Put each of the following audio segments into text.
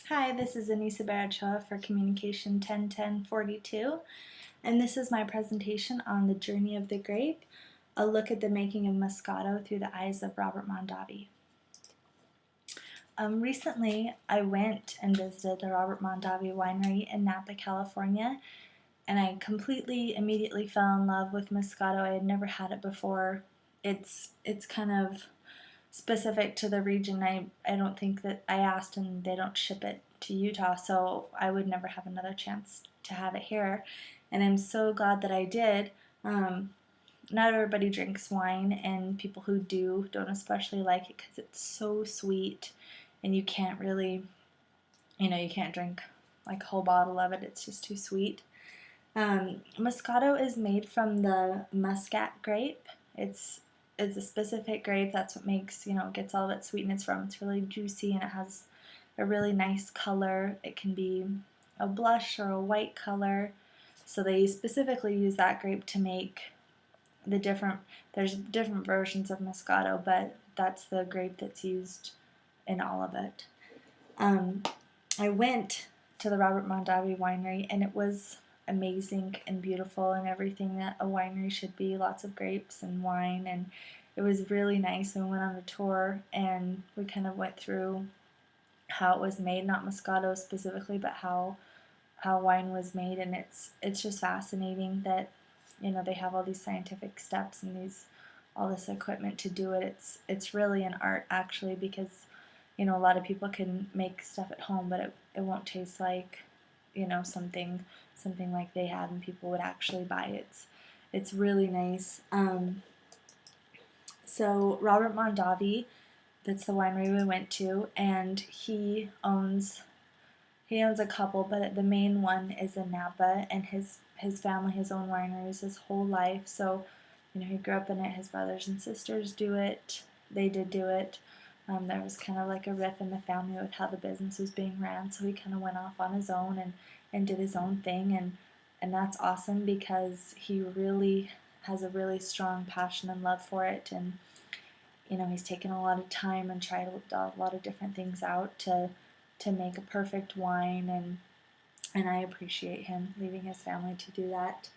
Hi, this is Anissa Berriochoa for Communication 101042, and this is my presentation on the journey of the grape, a look at the making of Moscato through the eyes of Robert Mondavi. Recently, I went and visited the Robert Mondavi winery in Napa, California, and I immediately fell in love with Moscato. I had never had it before. It's kind of specific to the region. I don't think that I asked and they don't ship it to Utah, so I would never have another chance to have it here. And I'm so glad that I did. Not everybody drinks wine, and people who do don't especially like it because it's so sweet, and you can't really, you can't drink like a whole bottle of it. It's just too sweet. Moscato is made from the Muscat grape. It's a specific grape. That's what makes, gets all of its sweetness from. It's really juicy and it has a really nice color. It can be a blush or a white color. So they specifically use that grape to make there's different versions of Moscato, but that's the grape that's used in all of it. I went to the Robert Mondavi winery, and it was amazing and beautiful and everything that a winery should be. Lots of grapes and wine, and it was really nice. We went on a tour, and we kind of went through how it was made, not Moscato specifically, but how wine was made, and it's just fascinating that they have all these scientific steps and all this equipment to do it. It's really an art actually, because a lot of people can make stuff at home, but it won't taste like something like they have and people would actually buy it. It's really nice. So Robert Mondavi, that's the winery we went to, and he owns a couple, but the main one is in Napa, and his family has owned wineries his whole life. So he grew up in it. His brothers and sisters do it. They did do it. There was kind of like a riff in the family with how the business was being ran, so he kind of went off on his own and did his own thing, and that's awesome because he really has a really strong passion and love for it, and he's taken a lot of time and tried a lot of different things out to make a perfect wine, and I appreciate him leaving his family to do that.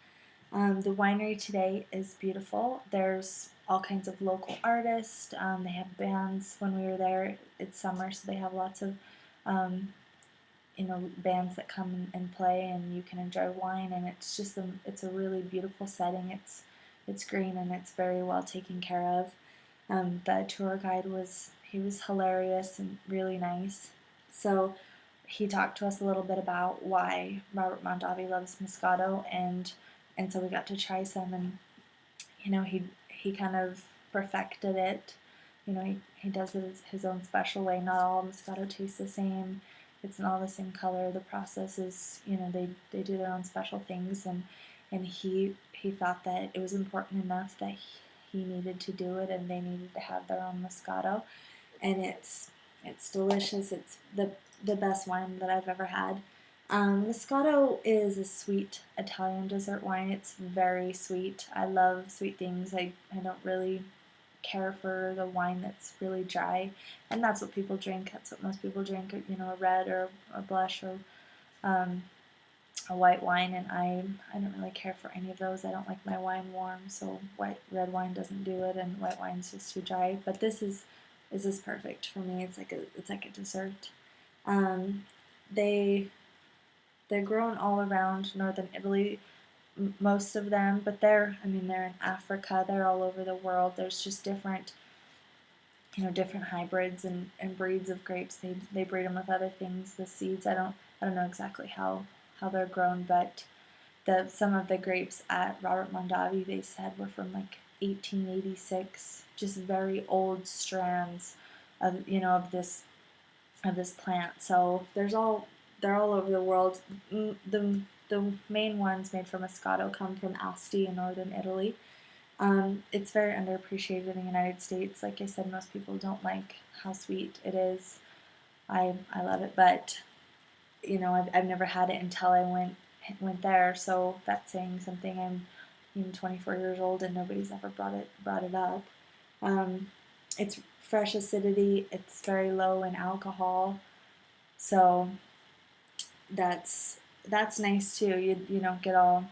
The winery today is beautiful. There's all kinds of local artists. They have bands. When we were there, it's summer, so they have lots of bands that come and play, and you can enjoy wine. And it's a really beautiful setting. It's green and it's very well taken care of. The tour guide was hilarious and really nice. So he talked to us a little bit about why Robert Mondavi loves Moscato, and so we got to try some, and he kind of perfected it. He does it his own special way. Not all Moscato tastes the same. It's not all the same color. The process is, they do their own special things, and he thought that it was important enough that he needed to do it, and they needed to have their own Moscato, and it's delicious. It's the best wine that I've ever had. Moscato is a sweet Italian dessert wine. It's very sweet. I love sweet things. I don't really care for the wine that's really dry, and that's what people drink. That's what most people drink, a red or a blush or a white wine, and I don't really care for any of those. I don't like my wine warm, so red wine doesn't do it, and white wine's just too dry. But this is perfect for me. It's like a dessert. They're grown all around northern Italy, most of them, but they're in Africa. They're all over the world. There's just different hybrids and breeds of grapes. They breed them with other things. The seeds, I don't know exactly how they're grown, but some of the grapes at Robert Mondavi, they said, were from like 1886, just very old strands of this plant. So they're all over the world. The main ones made from Moscato come from Asti in northern Italy. It's very underappreciated in the United States. Like I said, most people don't like how sweet it is. I love it, but I've never had it until I went there. So that's saying something. I'm 24 years old and nobody's ever brought it up. It's fresh acidity. It's very low in alcohol. So that's nice too. You don't get all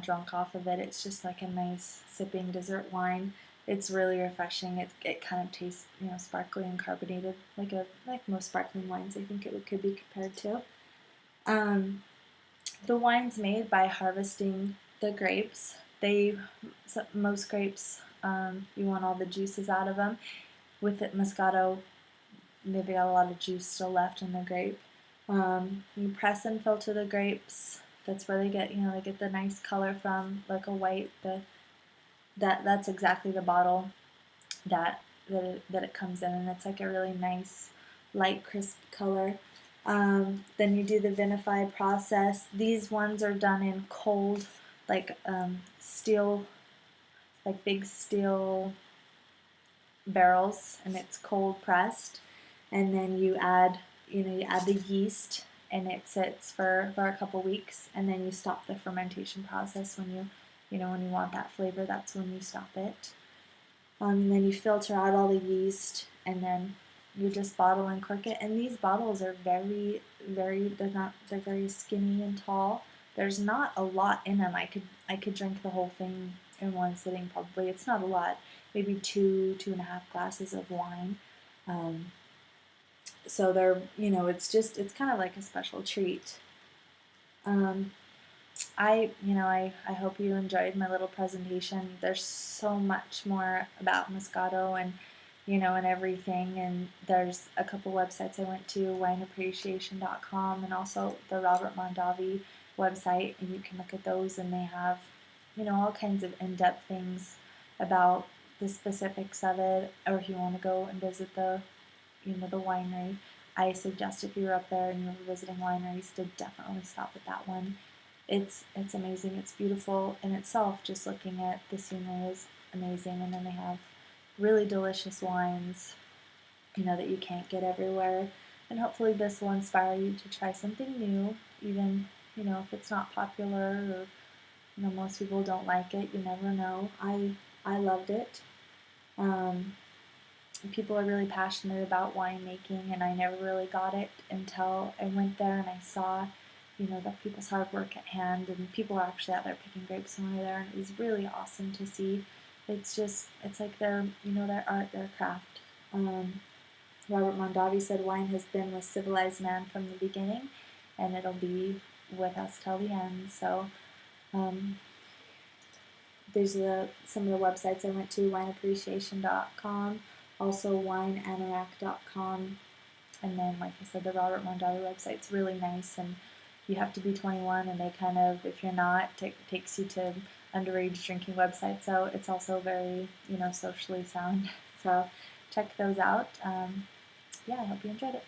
drunk off of it. It's just like a nice sipping dessert wine. It's really refreshing. It kind of tastes, sparkly and carbonated, like most sparkling wines. I think could be compared to. Um, the wine's made by harvesting the grapes. Most grapes, you want all the juices out of them. With it, Moscato, they've got a lot of juice still left in the grape. You press and filter the grapes. That's where they get the nice color from, like a white. That's exactly the bottle that it comes in, and it's like a really nice, light, crisp color. Then you do the vinify process. These ones are done in cold, like steel, like big steel barrels, and it's cold pressed. And then you add the yeast, and it sits for a couple weeks, and then you stop the fermentation process when you want that flavor. That's when you stop it. And then you filter out all the yeast, and then you just bottle and cork it. And these bottles are they're very skinny and tall. There's not a lot in them. I could drink the whole thing in one sitting probably. It's not a lot, maybe two and a half glasses of wine. Um, so it's kind of like a special treat. Um, I hope you enjoyed my little presentation. There's so much more about Moscato and everything. And there's a couple websites I went to, wineappreciation.com and also the Robert Mondavi website, and you can look at those, and they have, all kinds of in-depth things about the specifics of it. Or if you want to go and visit the winery, I suggest if you're up there and you're visiting wineries to definitely stop at that one. It's amazing. It's beautiful in itself. Just looking at the scenery is amazing, and then they have really delicious wines, that you can't get everywhere. And hopefully this will inspire you to try something new, even if it's not popular, or most people don't like it. You never know. I loved it. People are really passionate about winemaking, and I never really got it until I went there and I saw, the people's hard work at hand, and people are actually out there picking grapes when we're there, and it was really awesome to see. It's like their art, their craft. Robert Mondavi said, "Wine has been with civilized man from the beginning, and it'll be with us till the end." So, these are some of the websites I went to: wineappreciation.com, also wineanorak.com, and then, like I said, the Robert Mondavi website's really nice, and you have to be 21, and they kind of, if you're not, takes you to underage drinking websites, so it's also very, socially sound. So check those out. Yeah, I hope you enjoyed it.